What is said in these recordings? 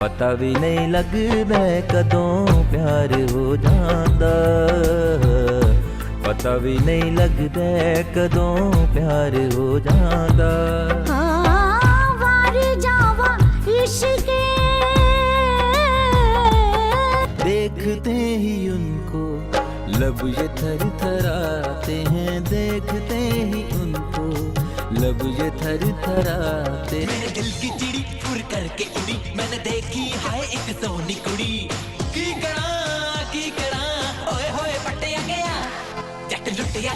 पता भी नहीं लगदा कदों प्यार हो जांदा, पता भी नहीं लगदा कदों प्यार हो जांदा। हाँ, वार जावा इश्क़े देखते ही उनको लब ये थर थराते हैं, देखते ही उनको लब ये थर थराते। मेरे दिल की चिड़ी उड़ करके उड़ी, मैंने देखी है एक सोनी कुड़ी। की करा ओए होए पटिया गया जट लुटिया।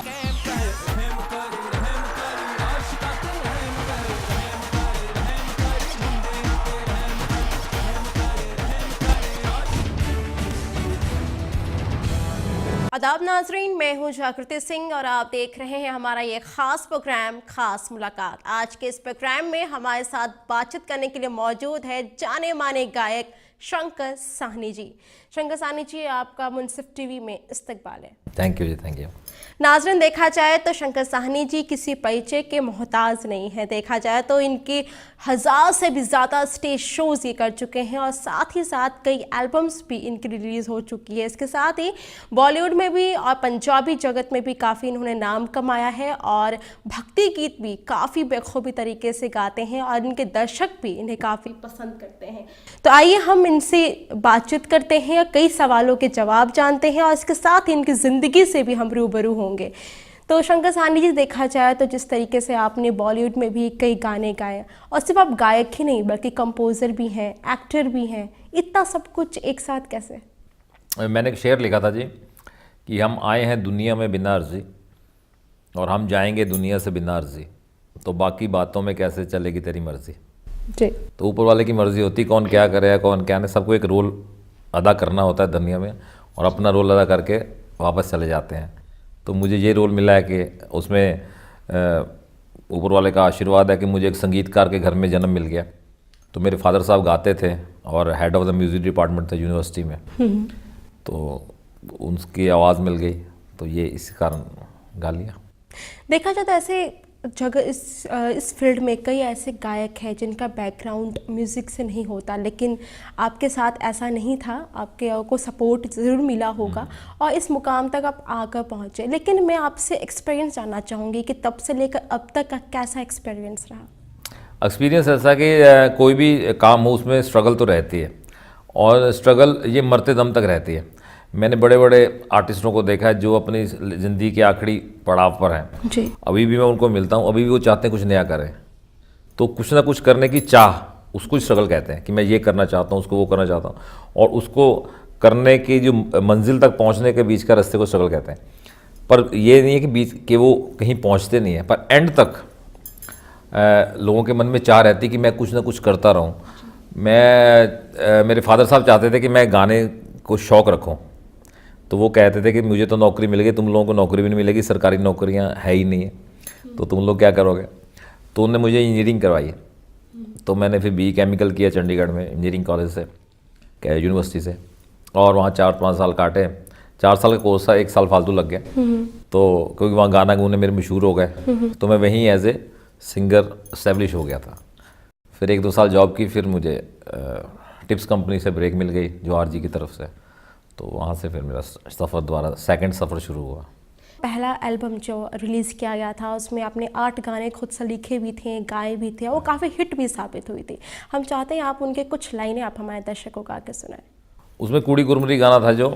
आदाब नाजरीन, मैं हूं जागृति सिंह और आप देख रहे हैं हमारा ये खास प्रोग्राम खास मुलाकात। आज के इस प्रोग्राम में हमारे साथ बातचीत करने के लिए मौजूद है जाने माने गायक शंकर साहनी जी। शंकर साहनी जी, आपका मुनसिफ टीवी में इस्तकबाल है। Thank you ji, thank you. नाजरीन, देखा जाए तो शंकर साहनी जी किसी परिचय के मोहताज नहीं है। देखा जाए तो इनकी 1000 से भी ज़्यादा स्टेज शोज़ ये कर चुके हैं और साथ ही साथ कई एल्बम्स भी इनकी रिलीज़ हो चुकी है। इसके साथ ही बॉलीवुड में भी और पंजाबी जगत में भी काफ़ी इन्होंने नाम कमाया है और भक्ति गीत भी काफ़ी बेखूबी तरीके से गाते हैं और इनके दर्शक भी इन्हें काफ़ी पसंद करते हैं। तो आइए हम इनसे बातचीत करते हैं, कई सवालों के जवाब जानते हैं और इसके साथ ही इनकी ज़िंदगी से भी हम रूबरू होंगे। तो शंकर साहनी जी, देखा जाए तो जिस तरीके से आपने बॉलीवुड में भी कई गाने गाए और सिर्फ आप गायक ही नहीं बल्कि कंपोज़र भी हैं, एक्टर भी हैं, इतना सब कुछ एक साथ कैसे? मैंने एक शेर लिखा था जी कि हम आए हैं दुनिया में बिना अर्जी और हम जाएंगे दुनिया से बिना अर्जी, तो बाकी बातों में कैसे चलेगी तेरी मर्जी जी। तो ऊपर वाले की मर्जी होती, कौन क्या करे कौन क्या नहीं, सबको एक रोल अदा करना होता है दुनिया में और अपना रोल अदा करके वापस चले जाते हैं। तो मुझे ये रोल मिला है कि उसमें ऊपर वाले का आशीर्वाद है कि मुझे एक संगीतकार के घर में जन्म मिल गया। तो मेरे फादर साहब गाते थे और head of the music department थे यूनिवर्सिटी में, तो उनकी आवाज़ मिल गई, तो ये इस कारण गा लिया। देखा जाए तो ऐसे जगह इस फील्ड में कई ऐसे गायक हैं जिनका बैकग्राउंड म्यूज़िक से नहीं होता, लेकिन आपके साथ ऐसा नहीं था, आपके को सपोर्ट ज़रूर मिला होगा और इस मुकाम तक आप आकर पहुँचे। लेकिन मैं आपसे एक्सपीरियंस जानना चाहूँगी कि तब से लेकर अब तक का कैसा एक्सपीरियंस रहा? एक्सपीरियंस ऐसा कि कोई भी काम हो उसमें स्ट्रगल तो रहती है और स्ट्रगल ये मरते दम तक रहती है। मैंने बड़े बड़े आर्टिस्टों को देखा है जो अपनी ज़िंदगी के आखिरी पड़ाव पर हैं जी। अभी भी मैं उनको मिलता हूँ, अभी भी वो चाहते हैं कुछ नया करें, तो कुछ ना कुछ करने की चाह, उसको स्ट्रगल कहते हैं कि मैं ये करना चाहता हूँ, उसको वो करना चाहता हूँ, और उसको करने की जो मंजिल तक पहुँचने के बीच का रास्ते को स्ट्रगल कहते हैं। पर ये नहीं है कि बीच के वो कहीं पहुँचते नहीं हैं, पर एंड तक लोगों के मन में चाह रहती कि मैं कुछ ना कुछ करता रहूँ। मेरे फादर साहब चाहते थे कि मैं गाने को शौक़ रखूँ, तो वो कहते थे कि मुझे तो नौकरी मिल गई, तुम लोगों को नौकरी भी नहीं मिलेगी, सरकारी नौकरियां है ही नहीं है, तो तुम लोग क्या करोगे। तो उन्होंने मुझे इंजीनियरिंग करवाई, तो मैंने फिर BE केमिकल किया चंडीगढ़ में इंजीनियरिंग कॉलेज से, यूनिवर्सिटी से, और वहाँ 4-5 साल काटे। 4 साल का कोर्स था, 1 साल फालतू लग गया, तो क्योंकि वहाँ गाना गुने मेरे मशहूर हो गए, तो मैं वहीं एज ए सिंगर इस्टेब्लिश हो गया था। फिर 1-2 साल जॉब की, फिर मुझे टिप्स कंपनी से ब्रेक मिल गई जो RG की तरफ से, तो वहाँ से फिर मेरा सफ़र दोबारा सेकंड सफ़र शुरू हुआ। पहला एल्बम जो रिलीज़ किया गया था उसमें आपने 8 गाने खुद से लिखे भी थे, गाए भी थे, वो काफ़ी हिट भी साबित हुई थी। हम चाहते हैं आप उनके कुछ लाइनें आप हमारे दर्शकों को आके सुनाएं। उसमें कुड़ी कुरमुरी गाना था जो,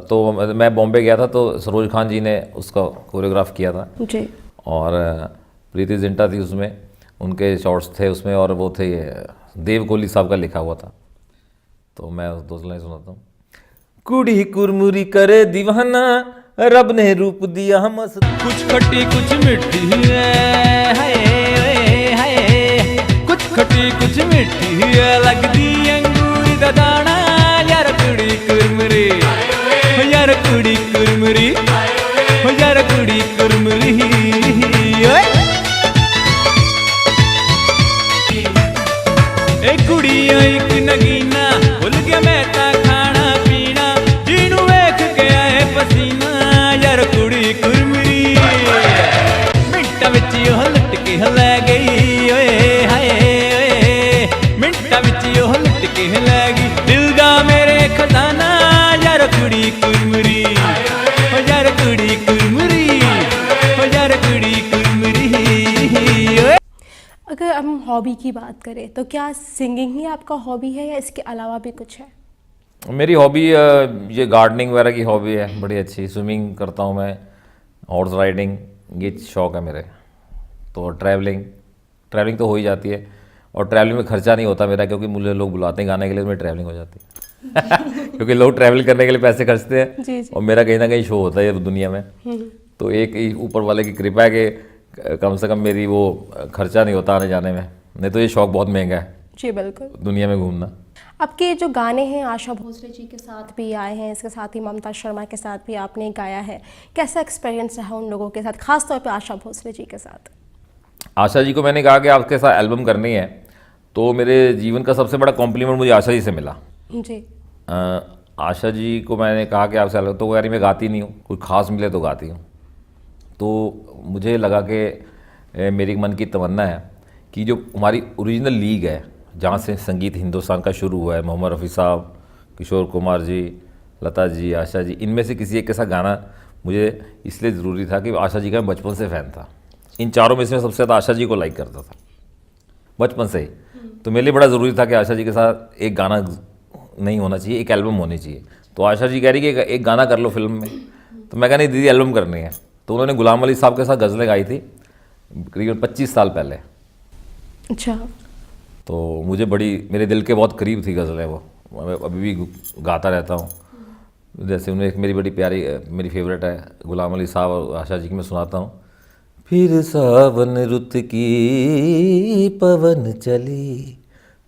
तो मैं बॉम्बे गया था तो सरोज खान जी ने उसका कोरियोग्राफ किया था जी, और प्रीति जिंटा थी उसमें, उनके शॉर्ट्स थे उसमें, और वो थे देव कोहली साहब का लिखा हुआ था। तो मैं 2 लाइन सुनाता हूँ। कुड़ी कुरमुरी करे दीवाना, रब ने रूप दिया मस्त, कुछ खट्टी कुछ मिट्टी है, हाय हाय, कुछ खट्टी कुछ मिट्टी है, लगदी अंगूरी दा दाना, यार कुड़ी कुरमुरी, यार कुड़ी कुरमुरी, यार कुड़ी कुरमुरी। ए कुड़िया एक नगीना, भुल गया मैं ता खाना पीना, जीनू वेख के आए पसीना, यार कुड़ी कुरमुरी। मिंटा विच ओह लुट के लै गई, ओए हाय ओए, मिंटा विच ओह लुट के लै गई। दिल दा मेरे खजाना यार कुड़ी कुरमुरी ओ यार कुड़ी कुरमुरी ओ यार कुड़ी कुरमुरी। अगर हम हॉबी की बात करें तो क्या सिंगिंग ही आपका हॉबी है या इसके अलावा भी कुछ है? मेरी हॉबी ये गार्डनिंग वगैरह की हॉबी है, बड़ी अच्छी। स्विमिंग करता हूँ मैं, हॉर्स राइडिंग, ये शौक़ है मेरे। तो ट्रैवलिंग तो हो ही जाती है, और ट्रैवलिंग में खर्चा नहीं होता मेरा, क्योंकि मुझे लोग बुलाते हैं गाने के लिए, मेरी ट्रैवलिंग हो जाती है क्योंकि लोग ट्रैवल करने के लिए पैसे खर्चते हैं जी, जी। और मेरा कहीं ना कहीं शो होता है दुनिया में। तो एक ऊपर वाले की कृपा है कि कम से कम मेरी वो खर्चा नहीं होता आने जाने में, नहीं तो ये शौक़ बहुत महंगा है जी बिल्कुल। दुनिया में घूमना। आपके जो गाने हैं आशा भोसले जी के साथ भी आए हैं, इसके साथ ही ममता शर्मा के साथ भी आपने गाया है, कैसा एक्सपीरियंस रहा उन लोगों के साथ, खास तौर पे आशा भोसले जी के साथ? आशा जी को मैंने कहा कि आपके साथ एल्बम करनी है, तो मेरे जीवन का सबसे बड़ा कॉम्प्लीमेंट मुझे आशा जी से मिला। जी। आशा जी को मैंने कहा कि आपसे एल्बम, तो वो यार मैं गाती नहीं हूँ, कोई ख़ास मिले तो गाती हूँ। तो मुझे लगा कि मेरी मन की तमन्ना है कि जो हमारी ओरिजिनल लीग है, जहाँ से संगीत हिंदुस्तान का शुरू हुआ है, मोहम्मद रफ़ी साहब, किशोर कुमार जी, लता जी, आशा जी, इनमें से किसी एक के साथ गाना मुझे इसलिए ज़रूरी था कि आशा जी का मैं बचपन से फ़ैन था। इन चारों में से सबसे ज़्यादा आशा जी को लाइक करता था बचपन से ही। तो मेरे लिए बड़ा ज़रूरी था कि आशा जी के साथ एक गाना नहीं होना चाहिए, एक एल्बम होनी चाहिए। तो आशा जी कह रही कि एक गाना कर लो फिल्म में, तो मैं कहा नहीं दीदी एल्बम करनी है। तो उन्होंने गुलाम अली साहब के साथ गज़लें गाई थी करीबन 25 साल पहले। अच्छा। तो मुझे बड़ी मेरे दिल के बहुत करीब थी गज़लें वो, मैं अभी भी गाता रहता हूँ। जैसे उन्हें एक मेरी बड़ी प्यारी मेरी फेवरेट है गुलाम अली साहब और आशा जी की, मैं सुनाता हूँ। फिर सावन रुत की पवन चली,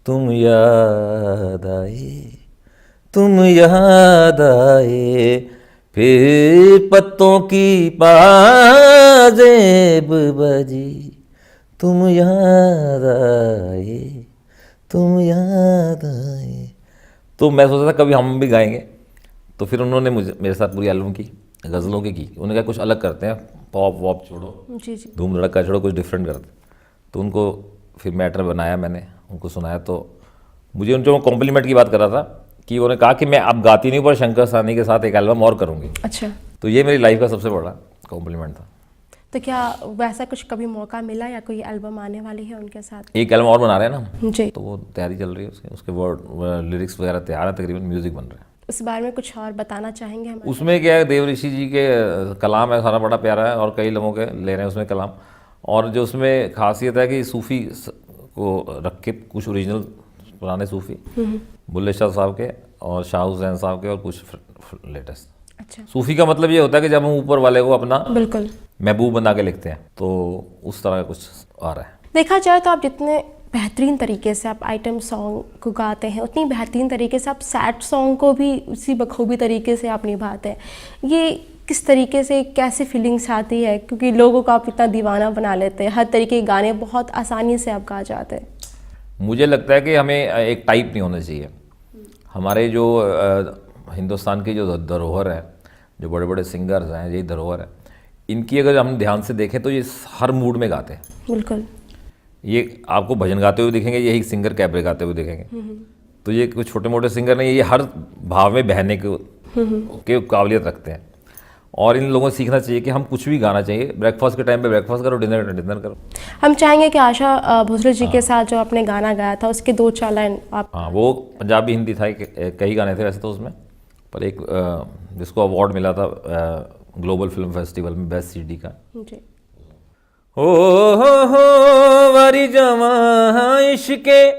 तुम याद आए, तुम याद आए, फिर पत्तों की पाजेब बजी, तुम याद आए, तुम याद आए। तो मैं सोचा था कभी हम भी गाएंगे, तो फिर उन्होंने मुझे मेरे साथ पूरी एल्बम की गज़लों की उन्होंने कहा कुछ अलग करते हैं, पॉप वॉप छोड़ो, जी जी, धूम धड़का छोड़ो, कुछ डिफरेंट करते। तो उनको फिर मैटर बनाया, मैंने उनको सुनाया। तो मुझे उन जो कॉम्प्लीमेंट की बात कर रहा था कि उन्होंने कहा कि मैं अब गाती नहीं, पर शंकर साहनी के साथ एक एल्बम और करूँगी। अच्छा। तो ये मेरी लाइफ का सबसे बड़ा कॉम्प्लीमेंट था। तो क्या वैसा कुछ कभी मौका मिला या कोई एल्बम आने वाली है उनके साथ? एक एल्बम और बना रहे हैं ना जी। तो वो तैयारी चल रही है, उसके वर्ड लिरिक्स वगैरह तैयार है, तकरीबन म्यूज़िक बन रहा है। उस बारे में कुछ और बताना चाहेंगे हमें? उसमें क्या है, देव ऋषि जी के कलाम है, सारा बड़ा प्यारा है, और कई लोगों के ले रहे हैं उसमें कलाम। और जो उसमें खासियत है कि सूफ़ी को रख के कुछ ओरिजिनल पुराने सूफ़ी बुल्ले शाह साहब के और शाह हुसैन साहब के और कुछ लेटेस्ट। अच्छा। सूफ़ी का मतलब ये होता है कि जब हम ऊपर वाले को अपना बिल्कुल महबूब बना के लिखते हैं, तो उस तरह का कुछ आ रहा है। देखा जाए तो आप जितने बेहतरीन तरीके से आप आइटम सॉन्ग को गाते हैं, उतनी बेहतरीन तरीके से आप सैड सॉन्ग को भी उसी बखूबी तरीके से आप निभाते हैं। ये किस तरीके से, कैसे फीलिंग्स आती है? क्योंकि लोगों को आप इतना दीवाना बना लेते हैं, हर तरीके के गाने बहुत आसानी से आप गा जाते हैं। मुझे लगता है कि हमें एक टाइप नहीं होना चाहिए। हमारे जो हिंदुस्तान की जो धरोहर है, जो बड़े बड़े सिंगर्स हैं, यही धरोहर है, इनकी अगर हम ध्यान से देखें तो ये हर मूड में गाते हैं। बिल्कुल। ये आपको भजन गाते हुए दिखेंगे, यही सिंगर कैबरे गाते हुए दिखेंगे। तो ये कुछ छोटे मोटे सिंगर नहीं, ये हर भाव में बहने के काबिलियत रखते हैं। और इन लोगों से सीखना चाहिए कि हम कुछ भी गाना चाहिए। ब्रेकफास्ट के टाइम पे ब्रेकफास्ट करो, डिनर डिनर करो। हम चाहेंगे कि आशा भोसले जी के साथ जो आपने गाना गाया था उसके 2-4 लाइन आप। हाँ, वो पंजाबी हिंदी था, कई गाने थे वैसे तो उसमें, पर एक जिसको अवार्ड मिला था ग्लोबल फिल्म फेस्टिवल में बेस्ट सीडी का। जी। हो वारी जावां इश्के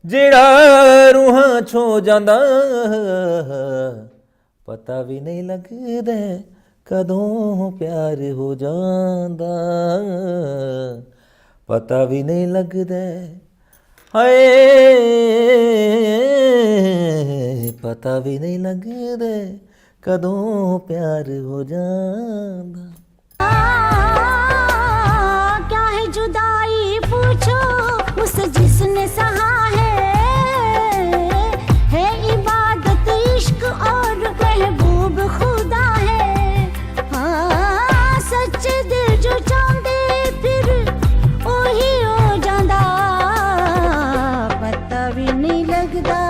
जेड़ा रूहां छो जांदा, पता भी नहीं लगदा कदों प्यार हो जांदा, पता भी नहीं लगदा हाय, पता भी नहीं लगदा कदों प्यार हो जांदा। क्या है जुदाई पूछो मुझसे जिसने सहा है इबादत इश्क और महबूब खुदा है। हाँ, सच्चे दिल जो चाहते फिर ओही हो जांदा, पता भी नहीं लगदा।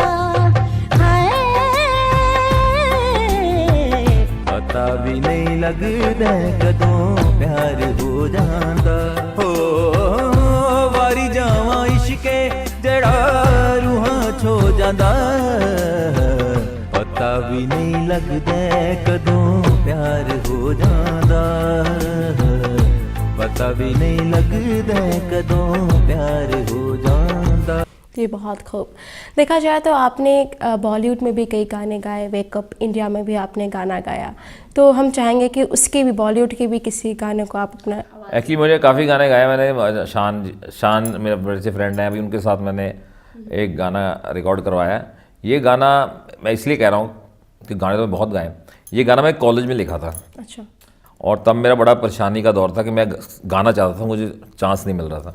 लगदा कदों प्यार हो जांदा हो वारी जावां इश्के जड़ा रूहां छो जांदा पता भी नहीं लगदा कदों प्यार हो जांदा पता भी नहीं लगदा कदों प्यार हो जांदा। ये बहुत खूब। देखा जाए तो आपने बॉलीवुड में भी कई गाने गाए, वेकअप इंडिया में भी आपने गाना गाया, तो हम चाहेंगे कि उसके भी बॉलीवुड के भी किसी गाने को आप अपना एक्चुअली मुझे काफ़ी गाने गाए मैंने। शान मेरे बड़े से फ्रेंड हैं, अभी उनके साथ मैंने एक गाना रिकॉर्ड करवाया है। ये गाना मैं इसलिए कह रहा हूँ कि गाने तो मैं बहुत गाए। ये गाना मैं कॉलेज में लिखा था। अच्छा। और तब मेरा बड़ा परेशानी का दौर था कि मैं गाना चाहता था, मुझे चांस नहीं मिल रहा था।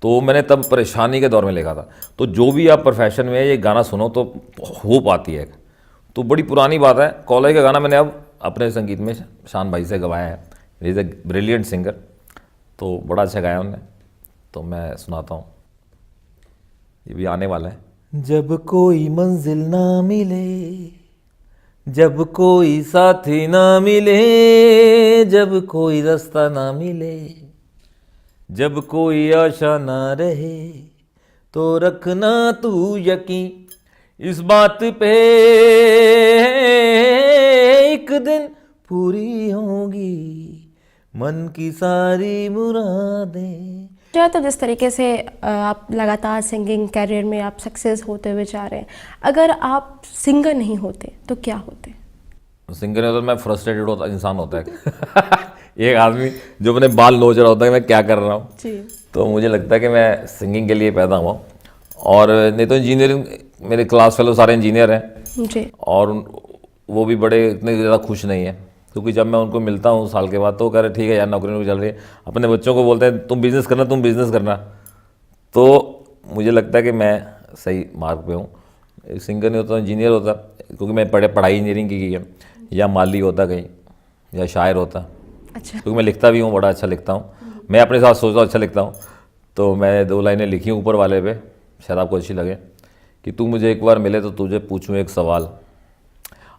तो मैंने तब परेशानी के दौर में लिखा था। तो जो भी आप प्रोफेशन में ये गाना सुनो तो होप आती है। तो बड़ी पुरानी बात है, कॉलेज का गाना मैंने अब अपने संगीत में शान भाई से गवाया है। He is a brilliant singer, तो बड़ा अच्छा गाया उन्होंने, तो मैं सुनाता हूँ। ये भी आने वाला है। जब कोई मंजिल ना मिले, जब कोई साथी ना मिले, जब कोई रास्ता ना मिले, जब कोई आशा ना रहे, तो रखना तू यकीन इस बात पे एक दिन पूरी होंगी मन की सारी मुरादें। तो जिस तरीके से आप लगातार सिंगिंग कैरियर में आप सक्सेस होते हुए जा रहे हैं, अगर आप सिंगर नहीं होते तो क्या होते? सिंगर है तो मैं फ्रस्ट्रेटेड होता इंसान होता है एक आदमी जो अपने बाल नोच रहा होता है मैं क्या कर रहा हूँ जी। तो मुझे लगता है कि मैं सिंगिंग के लिए पैदा हुआ। और नहीं तो इंजीनियरिंग, मेरे क्लास फेलो सारे इंजीनियर हैं जी। और वो भी बड़े इतने ज़्यादा खुश नहीं है, क्योंकि जब मैं उनको मिलता हूँ साल के बाद तो कह रहे ठीक है यार नौकरी नौकरी चल रही है। अपने बच्चों को बोलते हैं तुम बिज़नेस करना, तुम बिज़नेस करना। तो मुझे लगता है कि मैं सही मार्ग पे हूँ। सिंगर नहीं होता, इंजीनियर होता, क्योंकि मैं पढ़ाई इंजीनियरिंग की है, या माली होता कहीं, या शायर होता। अच्छा। क्योंकि मैं लिखता भी हूँ, बड़ा अच्छा लिखता हूँ। मैं अपने साथ सोचता हूँ अच्छा लिखता हूँ। तो मैं 2 लाइनें लिखी हूँ ऊपर वाले पे, शायद आपको अच्छी लगे कि तू मुझे एक बार मिले तो तुझे पूछूं एक सवाल,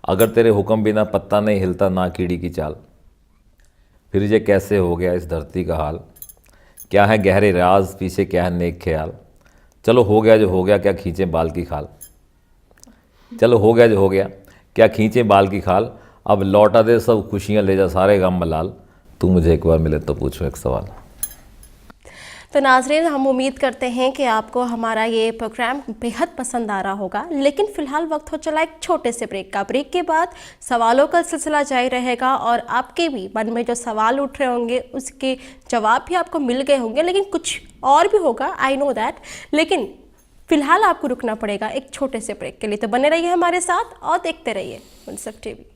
अगर तेरे हुक्म बिना पत्ता नहीं हिलता ना कीड़ी की चाल, फिर ये कैसे हो गया इस धरती का हाल, क्या है गहरे राज पीछे क्या है नेक ख्याल, चलो हो गया जो हो गया क्या खींचे बाल की खाल, चलो हो गया जो हो गया क्या खींचे बाल की खाल, अब लौटा दे सब खुशियाँ ले जा सारे गम मलाल, तू मुझे एक बार मिले तो पूछूं एक सवाल। तो नाज़रीन, हम उम्मीद करते हैं कि आपको हमारा ये प्रोग्राम बेहद पसंद आ रहा होगा, लेकिन फ़िलहाल वक्त हो चला एक छोटे से ब्रेक का। ब्रेक के बाद सवालों का सिलसिला जारी रहेगा और आपके भी मन में जो सवाल उठ रहे होंगे उसके जवाब भी आपको मिल गए होंगे, लेकिन कुछ और भी होगा, आई नो दैट। लेकिन फ़िलहाल आपको रुकना पड़ेगा एक छोटे से ब्रेक के लिए। तो बने रहिए हमारे साथ और देखते रहिए मुनसिफ टीवी।